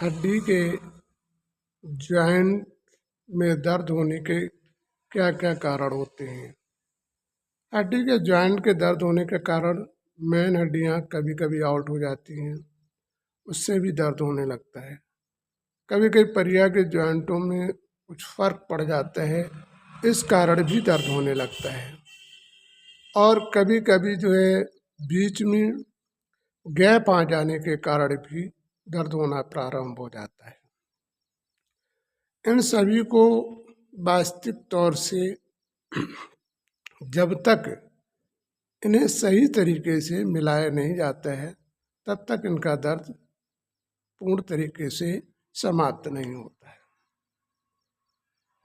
हड्डी के जॉइंट में दर्द होने के क्या क्या कारण होते हैं। हड्डी के जॉइंट के दर्द होने के कारण मेन हड्डियां कभी कभी आउट हो जाती हैं, उससे भी दर्द होने लगता है। कभी कभी परिया के जॉइंटों में कुछ फर्क पड़ जाता है, इस कारण भी दर्द होने लगता है। और कभी कभी जो है बीच में गैप आ जाने के कारण भी दर्द होना प्रारंभ हो जाता है। इन सभी को वास्तविक तौर से जब तक इन्हें सही तरीके से मिलाया नहीं जाता है तब तक इनका दर्द पूर्ण तरीके से समाप्त नहीं होता है।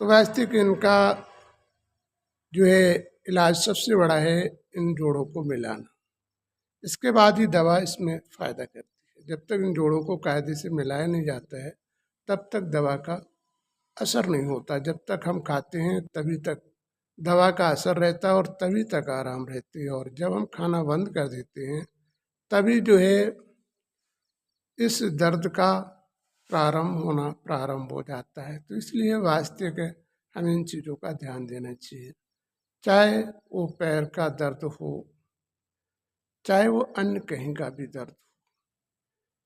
तो वास्तविक इनका जो है इलाज सबसे बड़ा है इन जोड़ों को मिलाना। इसके बाद ही दवा इसमें फ़ायदा करती है। जब तक इन जोड़ों को कायदे से मिलाया नहीं जाता है तब तक दवा का असर नहीं होता। जब तक हम खाते हैं तभी तक दवा का असर रहता है और तभी तक आराम रहती है, और जब हम खाना बंद कर देते हैं तभी जो है इस दर्द का प्रारंभ हो जाता है। तो इसलिए वास्तविक हमें इन चीज़ों का ध्यान देना चाहिए, चाहे वो पैर का दर्द हो, चाहे वो अन्य कहीं का भी दर्द हो।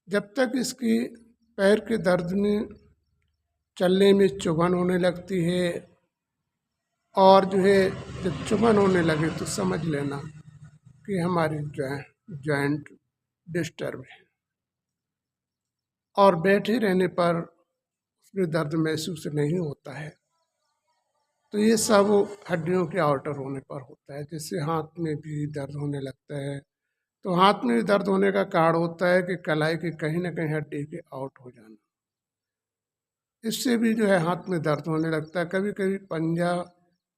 जब तक इसकी पैर के दर्द में चलने में चुभन होने लगती है, और जो है जब चुभन होने लगे तो समझ लेना कि हमारी जॉइंट डिस्टर्ब है, और बैठे रहने पर उसमें दर्द महसूस नहीं होता है। तो ये सब हड्डियों के आउटर होने पर होता है। जैसे हाथ में भी दर्द होने लगता है, तो हाथ में भी दर्द होने का कारण होता है कि कलाई की कहीं ना कहीं हड्डी के आउट हो जाना, इससे भी जो है हाथ में दर्द होने लगता है। कभी कभी पंजा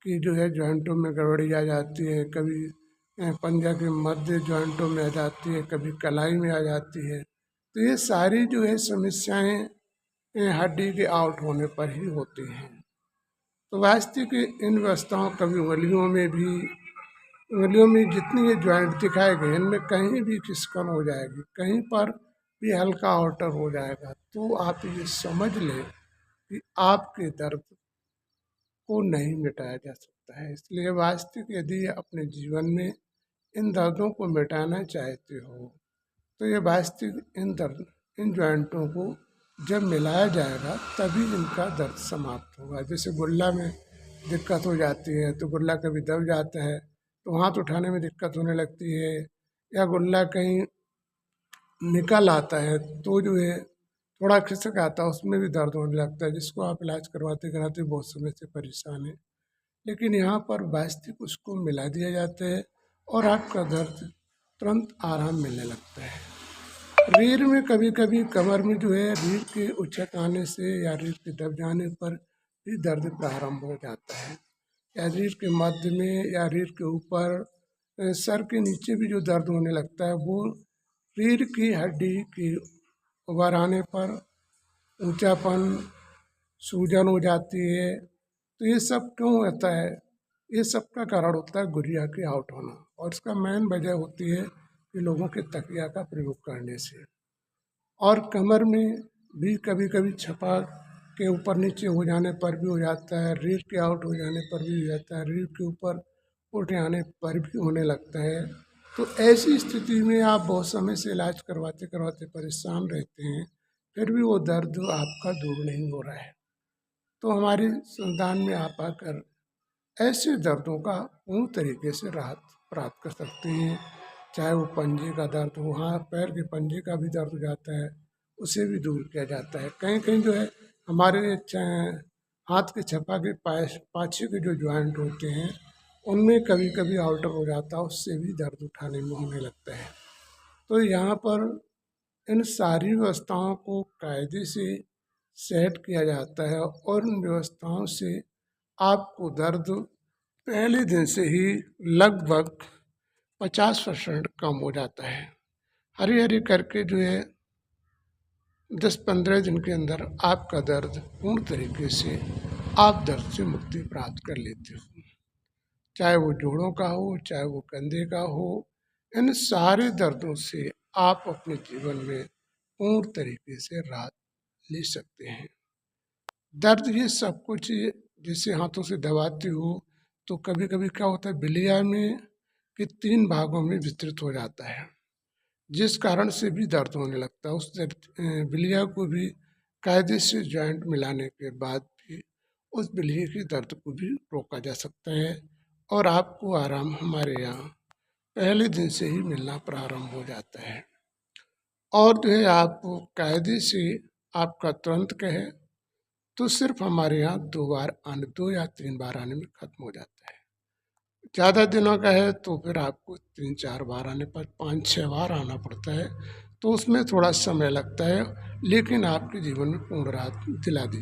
की जो है जॉइंटों में गड़बड़ी आ जाती है, कभी पंजा के मध्य जॉइंटों में आ जाती है, कभी कलाई में आ जाती है। तो ये सारी जो है समस्याएं हड्डी के आउट होने पर ही होती हैं। तो वास्तविक इन व्यवस्थाओं कभी उंगलियों में जितनी ये जॉइंट दिखाए गए इनमें कहीं भी खिसकन हो जाएगी, कहीं पर भी हल्का आउटर हो जाएगा, तो आप ये समझ लें कि आपके दर्द को नहीं मिटाया जा सकता है। इसलिए वास्तविक यदि अपने जीवन में इन दर्दों को मिटाना चाहते हो तो ये वास्तविक इन जॉइंटों को जब मिलाया जाएगा तभी इनका दर्द समाप्त होगा। जैसे गुल्ला में दिक्कत हो जाती है तो गुल्ला कभी दब जाता है तो हाथ उठाने में दिक्कत होने लगती है, या गुल्ला कहीं निकल आता है तो जो है थोड़ा खिसक आता है, उसमें भी दर्द होने लगता है, जिसको आप इलाज करवाते कराते बहुत समय से परेशान हैं। लेकिन यहाँ पर वास्तविक उसको मिला दिया जाता है और आपका दर्द तुरंत आराम मिलने लगता है। रीढ़ में कभी कभी कमर में जो है रीढ़ के उचक आने से या रीढ़ के दब जाने पर भी दर्द प्रारंभ हो जाता है, या रीढ़ के मध्य में या रीढ़ के ऊपर सर के नीचे भी जो दर्द होने लगता है वो रीढ़ की हड्डी की उभर आने पर ऊंचापन, सूजन हो जाती है। तो ये सब क्यों होता है? ये सब का कारण होता है गुर्रिया के आउट होना, और इसका मेन वजह होती है कि लोगों के तकिया का प्रयोग करने से। और कमर में भी कभी कभी छपा के ऊपर नीचे हो जाने पर भी हो जाता है, रीढ़ के आउट हो जाने पर भी हो जाता है, रीढ़ के ऊपर उठ आने पर भी होने लगता है। तो ऐसी स्थिति में आप बहुत समय से इलाज करवाते करवाते परेशान रहते हैं, फिर भी वो दर्द आपका दूर नहीं हो रहा है। तो हमारे संस्थान में आप आकर ऐसे दर्दों का पूर्ण तरीके से राहत प्राप्त कर सकते हैं। चाहे वो पंजे का दर्द हो, हाँ पैर के पंजे का भी दर्द हो जाता है, उसे भी दूर किया जाता है। कहीं कहीं जो है हमारे हाथ के छपा के पाछे के जो जॉइंट होते हैं उनमें कभी कभी आउटर हो जाता है, उससे भी दर्द उठाने में होने लगता है। तो यहाँ पर इन सारी व्यवस्थाओं को कायदे से सेट किया जाता है, और उन व्यवस्थाओं से आपको दर्द पहले दिन से ही लगभग 50% कम हो जाता है। हरी हरी करके जो है 10-15 दिन के अंदर आपका दर्द पूर्ण तरीके से आप दर्द से मुक्ति प्राप्त कर लेते हो। चाहे वो जोड़ों का हो, चाहे वो कंधे का हो, इन सारे दर्दों से आप अपने जीवन में पूर्ण तरीके से राहत ले सकते हैं। दर्द ये सब कुछ जैसे हाथों से दबाते हो तो कभी कभी क्या होता है, बिलिया में कि 3 भागों में विस्तृत हो जाता है, जिस कारण से भी दर्द होने लगता है। उस बिलिया को भी कायदे से जॉइंट मिलाने के बाद भी उस बिलिया के दर्द को भी रोका जा सकता है और आपको आराम हमारे यहाँ पहले दिन से ही मिलना प्रारंभ हो जाता है। और जो है आपको कायदे से आपका तुरंत कहे तो सिर्फ हमारे यहाँ 2 बार आने, 2 या 3 बार आने में खत्म हो जाता है। ज़्यादा दिनों का है तो फिर आपको 3-4 बार आने पर 5-6 बार आना पड़ता है, तो उसमें थोड़ा समय लगता है, लेकिन आपके जीवन में पूर्ण राहत दिला दी